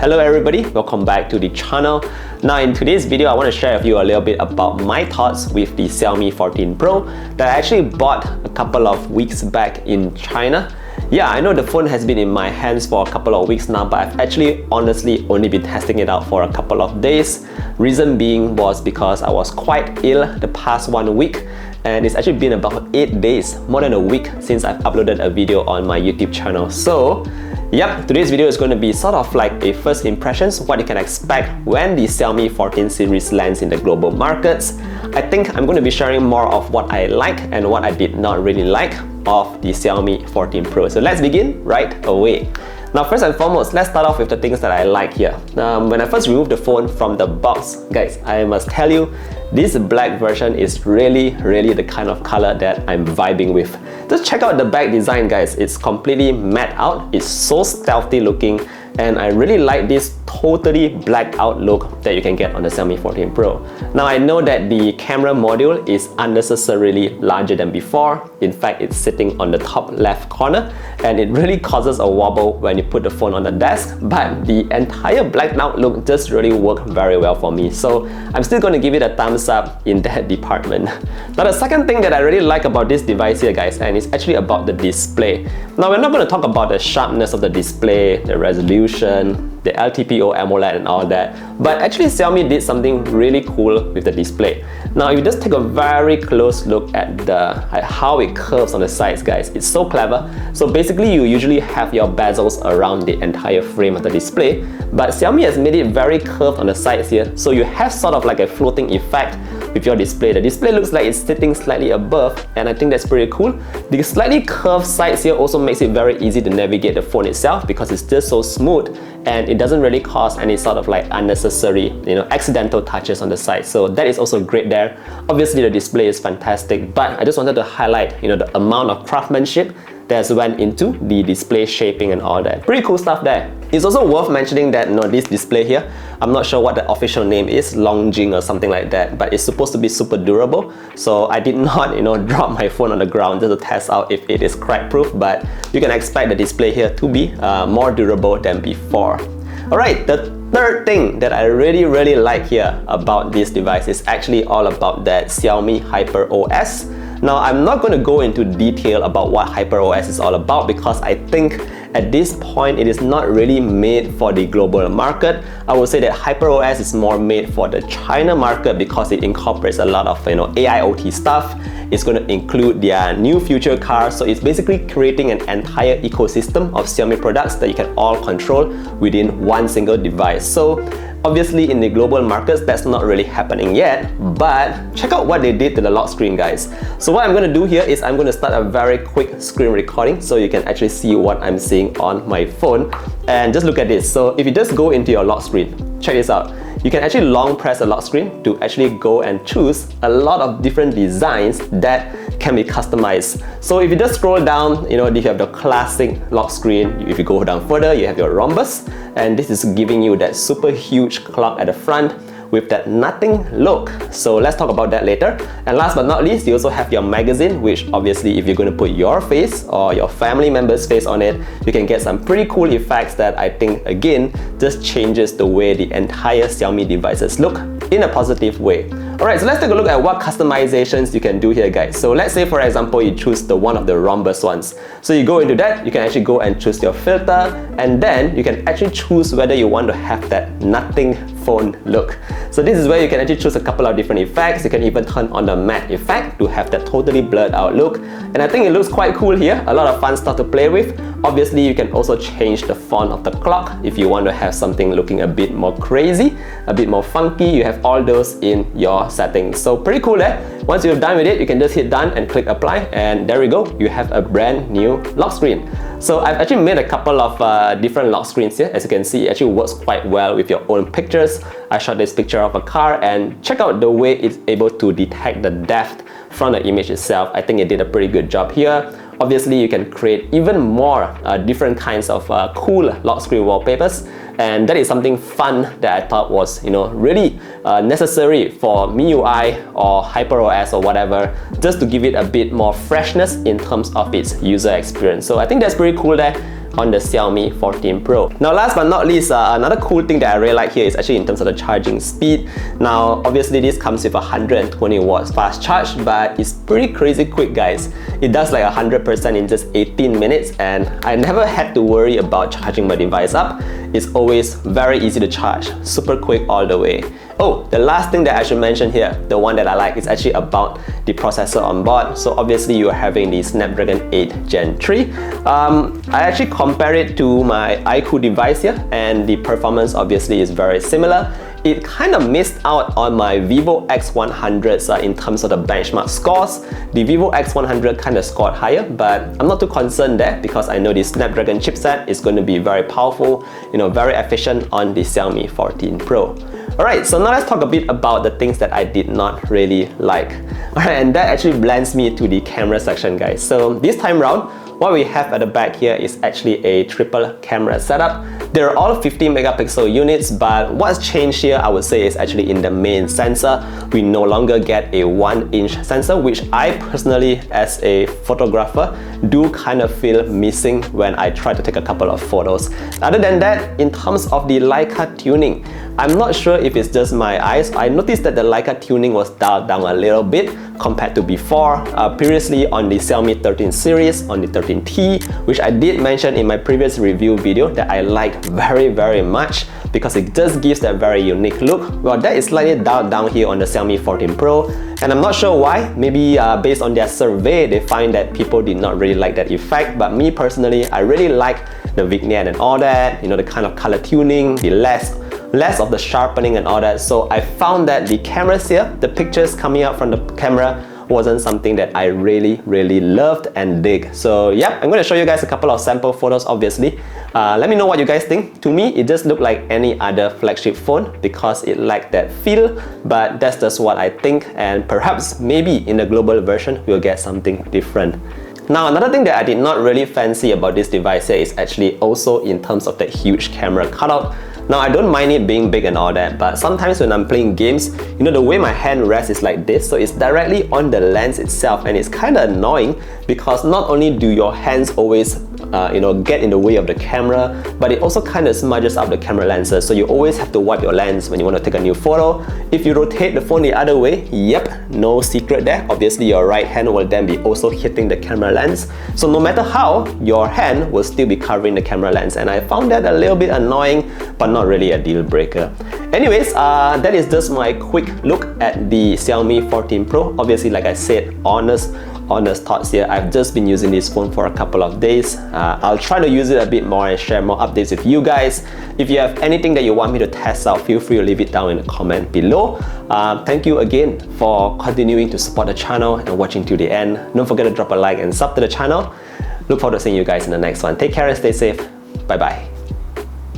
Hello everybody, welcome back to the channel. Now in today's video, I want to share with you a little bit about my thoughts with the Xiaomi 14 Pro that I actually bought a couple of weeks back in China. Yeah, I know the phone has been in my hands for a couple of weeks now, but I've actually honestly only been testing it out for a couple of days. Reason being was because I was quite ill the past 1 week, and it's actually been about 8 days, more than a week, since I've uploaded a video on my YouTube channel. So yep, today's video is going to be sort of like a first impressions, what you can expect when the Xiaomi 14 series lands in the global markets. I think I'm going to be sharing more of what I like and what I did not really like of the Xiaomi 14 Pro. So let's begin right away. Now first and foremost, let's start off with the things that I like here. When I first removed the phone from the box, guys, I must tell you, this black version is really the kind of color that I'm vibing with. Just check out the back design, guys. It's completely matte out, it's so stealthy looking, and I really like this totally blacked out look that you can get on the Xiaomi 14 Pro. Now I know that the camera module is unnecessarily larger than before. In fact, it's sitting on the top left corner and it really causes a wobble when you put the phone on the desk, but the entire blacked out look just really worked very well for me. So I'm still going to give it a thumbs up in that department. Now the second thing that I really like about this device here, guys, and it's actually about the display. Now we're not going to talk about the sharpness of the display, the resolution, the LTPO AMOLED and all that, but actually Xiaomi did something really cool with the display. Now if you just take a very close look at how it curves on the sides, guys, it's so clever. So basically you usually have your bezels around the entire frame of the display, but Xiaomi has made it very curved on the sides here, so you have sort of like a floating effect with your display. The display looks like it's sitting slightly above, and I think that's pretty cool. The slightly curved sides here also makes it very easy to navigate the phone itself because it's just so smooth and it doesn't really cause any sort of like unnecessary, accidental touches on the side. So that is also great there. Obviously the display is fantastic, but I just wanted to highlight, the amount of craftsmanship that's went into the display shaping and all that. Pretty cool stuff there. It's also worth mentioning that this display here, I'm not sure what the official name is, Longjing or something like that, but it's supposed to be super durable. So I did not, drop my phone on the ground just to test out if it is crack proof, but you can expect the display here to be more durable than before. Alright, the third thing that I really like here about this device is actually all about that Xiaomi HyperOS. Now, I'm not going to go into detail about what HyperOS is all about because I think at this point it is not really made for the global market. I would say that HyperOS is more made for the China market because it incorporates a lot of AIoT stuff. It's going to include their new future cars, so it's basically creating an entire ecosystem of Xiaomi products that you can all control within one single device. So obviously in the global markets that's not really happening yet, but check out what they did to the lock screen, guys. So what I'm going to do here is I'm going to start a very quick screen recording so you can actually see what I'm seeing on my phone. And just look at this. So if you just go into your lock screen, check this out. You can actually long press the lock screen to actually go and choose a lot of different designs that can be customized. So if you just scroll down, you have the classic lock screen. If you go down further, you have your rhombus, and this is giving you that super huge clock at the front with that nothing look. So let's talk about that later. And last but not least, you also have your magazine, which obviously if you're going to put your face or your family member's face on it, you can get some pretty cool effects that I think again just changes the way the entire Xiaomi devices look in a positive way. Alright, so let's take a look at what customizations you can do here, guys. So let's say for example you choose the one of the rhombus ones. So you go into that, you can actually go and choose your filter, and then you can actually choose whether you want to have that nothing phone look. So this is where you can actually choose a couple of different effects. You can even turn on the matte effect to have that totally blurred out look, and I think it looks quite cool here. A lot of fun stuff to play with. Obviously you can also change the font of the clock if you want to have something looking a bit more crazy, a bit more funky. You have all those in your settings. So pretty cool there. Once you're done with it, you can just hit done and click apply, and there we go, you have a brand new lock screen. So I've actually made a couple of different lock screens here. As you can see, it actually works quite well with your own pictures. I shot this picture of a car, and check out the way it's able to detect the depth from the image itself. I think it did a pretty good job here. Obviously, you can create even more different kinds of cool lock screen wallpapers, and that is something fun that I thought was really necessary for MIUI or HyperOS or whatever, just to give it a bit more freshness in terms of its user experience. So I think that's pretty cool there. on the Xiaomi 14 Pro. Now last but not least, another cool thing that I really like here is actually in terms of the charging speed. Now obviously this comes with 120 watts fast charge, but it's pretty crazy quick, guys. It does like 100% in just 18 minutes, and I never had to worry about charging my device up. It's always very easy to charge, super quick all the way. Oh, the last thing that I should mention here, the one that I like, is actually about the processor on board. So obviously you're having the Snapdragon 8 Gen 3. I actually compare it to my iQOO device here, and the performance obviously is very similar. It kind of missed out on my Vivo X100s in terms of the benchmark scores. The Vivo X100 kind of scored higher, but I'm not too concerned there because I know the Snapdragon chipset is going to be very powerful, very efficient on the Xiaomi 14 Pro. Alright, so now let's talk a bit about the things that I did not really like. Alright, and that actually blends me to the camera section, guys. So this time round, what we have at the back here is actually a triple camera setup. They're all 50 megapixel units, but what's changed here, I would say, is actually in the main sensor. We no longer get a 1-inch sensor, which I personally, as a photographer, do kind of feel missing when I try to take a couple of photos. Other than that, in terms of the Leica tuning, I'm not sure if it's just my eyes. I noticed that the Leica tuning was dialed down a little bit compared to before. Previously on the Xiaomi 13 series, on the 13T, which I did mention in my previous review video that I like very much because it just gives that very unique look. Well, that is slightly dialed down here on the Xiaomi 14 Pro, and I'm not sure why. Maybe based on their survey, they find that people did not really like that effect, but me personally, I really like the vignette and all that, the kind of color tuning, the less of the sharpening and all that. So I found that the cameras here, the pictures coming out from the camera, wasn't something that I really loved and dig. So yeah, I'm going to show you guys a couple of sample photos, obviously. Let me know what you guys think. To me, it just looked like any other flagship phone because it lacked that feel, but that's just what I think, and perhaps maybe in the global version, we'll get something different. Now, another thing that I did not really fancy about this device here is actually also in terms of that huge camera cutout. Now, I don't mind it being big and all that, but sometimes when I'm playing games, the way my hand rests is like this, so it's directly on the lens itself, and it's kind of annoying because not only do your hands always get in the way of the camera, but it also kind of smudges up the camera lenses, so you always have to wipe your lens when you want to take a new photo. If you rotate the phone the other way, yep, no secret there, obviously your right hand will then be also hitting the camera lens, so no matter how, your hand will still be covering the camera lens, and I found that a little bit annoying, but not really a deal breaker. Anyways, that is just my quick look at the Xiaomi 14 Pro. Obviously, like I said, honest thoughts here. I've just been using this phone for a couple of days. I'll try to use it a bit more and share more updates with you guys. If you have anything that you want me to test out, feel free to leave it down in the comment below. Thank you again for continuing to support the channel and watching till the end. Don't forget to drop a like and sub to the channel. Look forward to seeing you guys in the next one. Take care and stay safe. Bye bye.